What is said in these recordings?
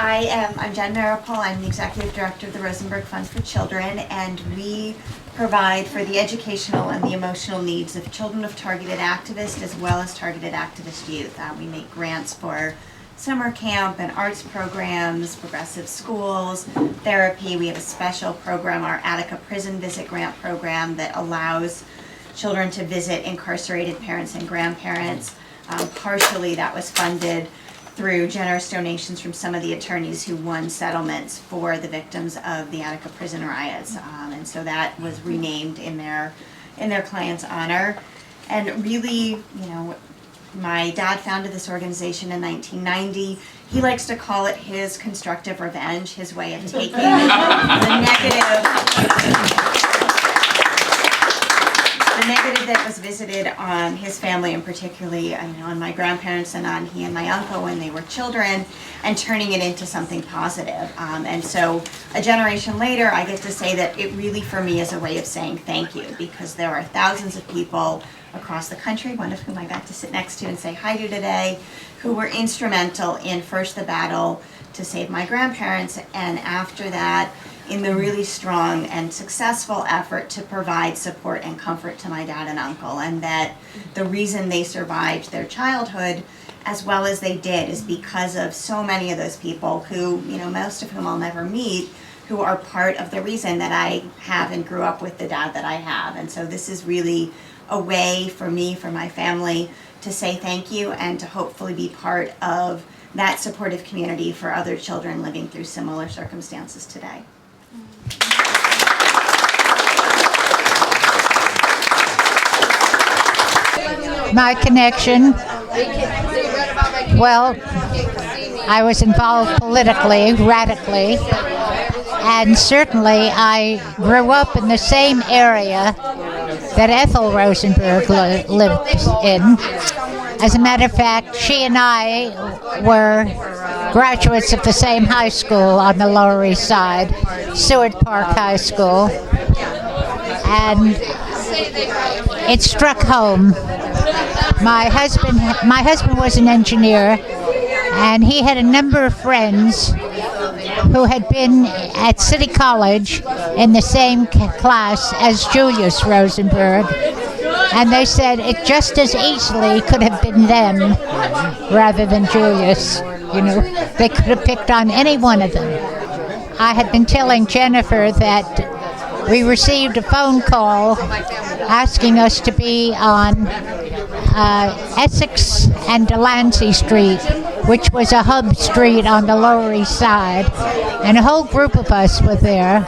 I'm Jen Meeropol. I'm the Executive Director of the Rosenberg Fund for Children, and we provide for the educational and the emotional needs of children of targeted activists as well as targeted activist youth. We make grants for summer camp and arts programs, progressive schools, therapy. We have a special program, our Attica Prison Visit Grant program, that allows children to visit incarcerated parents and grandparents. Partially that was funded through generous donations from some of the attorneys who won settlements for the victims of the Attica prison riots. And so that was renamed in their client's honor. And really, my dad founded this organization in 1990. He likes to call it his constructive revenge, his way of taking the negative that was visited on his family, and particularly on my grandparents and on he and my uncle when they were children, and turning it into something positive. And so a generation later, I get to say that it really for me is a way of saying thank you, because there are thousands of people across the country, one of whom I got to sit next to and say hi to today, who were instrumental in first the battle to save my grandparents, and after that in the really strong and successful effort to provide support and comfort to my dad and uncle. And that the reason they survived their childhood as well as they did is because of so many of those people who, most of whom I'll never meet, who are part of the reason that I have and grew up with the dad that I have. And so this is really a way for me, for my family, to say thank you and to hopefully be part of that supportive community for other children living through similar circumstances today. My connection, well, I was involved politically, radically, and certainly I grew up in the same area that Ethel Rosenberg lived in. As a matter of fact, she and I were graduates of the same high school on the Lower East Side, Seward Park High School, and it struck home. My husband was an engineer, and he had a number of friends who had been at City College in the same class as Julius Rosenberg, and they said it just as easily could have been them rather than Julius. They could have picked on any one of them. I had been telling Jennifer that we received a phone call asking us to be on Essex and Delancey Street, which was a hub street on the Lower East Side, and a whole group of us were there,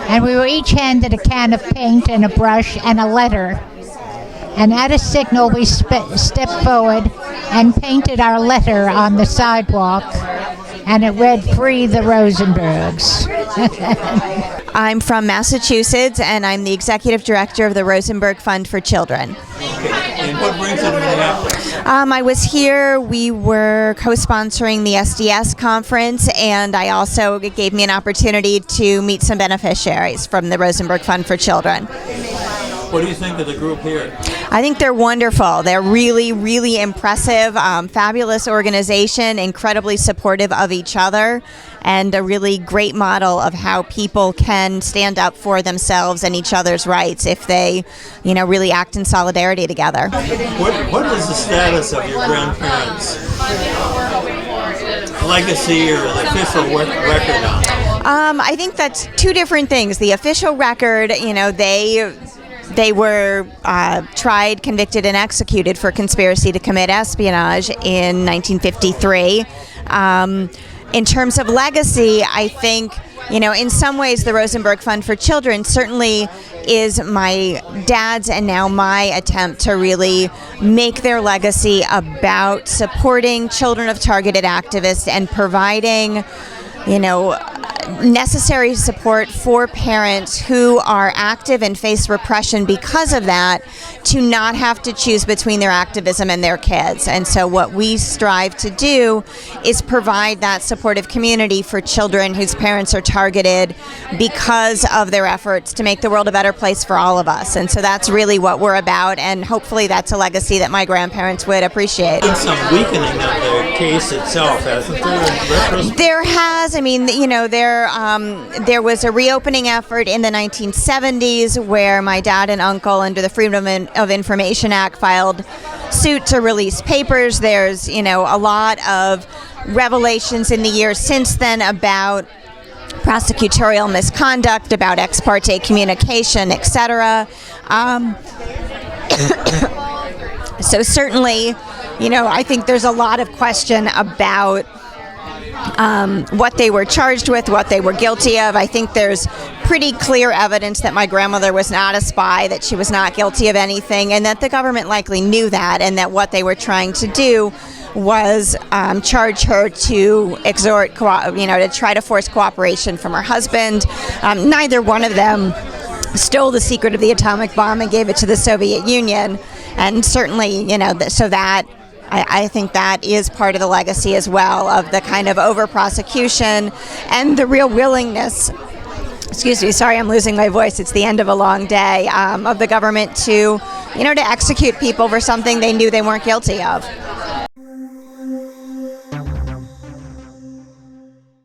and we were each handed a can of paint and a brush and a letter, and at a signal we stepped forward and painted our letter on the sidewalk, and it read, "Free the Rosenbergs." I'm from Massachusetts, and I'm the Executive Director of the Rosenberg Fund for Children. And what brings you to Minneapolis? I was here. We were co-sponsoring the SDS conference, and it gave me an opportunity to meet some beneficiaries from the Rosenberg Fund for Children. What do you think of the group here? I think they're wonderful. They're really, really impressive, fabulous organization, incredibly supportive of each other, and a really great model of how people can stand up for themselves and each other's rights if they, really act in solidarity together. What is the status of your grandparents' legacy or the official record on it? I think that's two different things. The official record, they were tried, convicted, and executed for conspiracy to commit espionage in 1953. In terms of legacy, I think, in some ways the Rosenberg Fund for Children certainly is my dad's and now my attempt to really make their legacy about supporting children of targeted activists and providing, necessary support for parents who are active and face repression because of that, to not have to choose between their activism and their kids. And so what we strive to do is provide that supportive community for children whose parents are targeted because of their efforts to make the world a better place for all of us. And so that's really what we're about, and hopefully that's a legacy that my grandparents would appreciate. There's some weakening of the case itself, hasn't there, in retrospect? There has. I mean, there was a reopening effort in the 1970s where my dad and uncle, under the Freedom of Information Act, filed suit to release papers. There's, a lot of revelations in the years since then about prosecutorial misconduct, about ex parte communication, etc. So certainly, I think there's a lot of question about what they were charged with, what they were guilty of. I think there's pretty clear evidence that my grandmother was not a spy, that she was not guilty of anything, and that the government likely knew that, and that what they were trying to do was charge her to to try to force cooperation from her husband. Neither one of them stole the secret of the atomic bomb and gave it to the Soviet Union, and certainly, so that I think that is part of the legacy as well, of the kind of over-prosecution and the real willingness, excuse me, sorry, I'm losing my voice, it's the end of a long day, of the government to, to execute people for something they knew they weren't guilty of.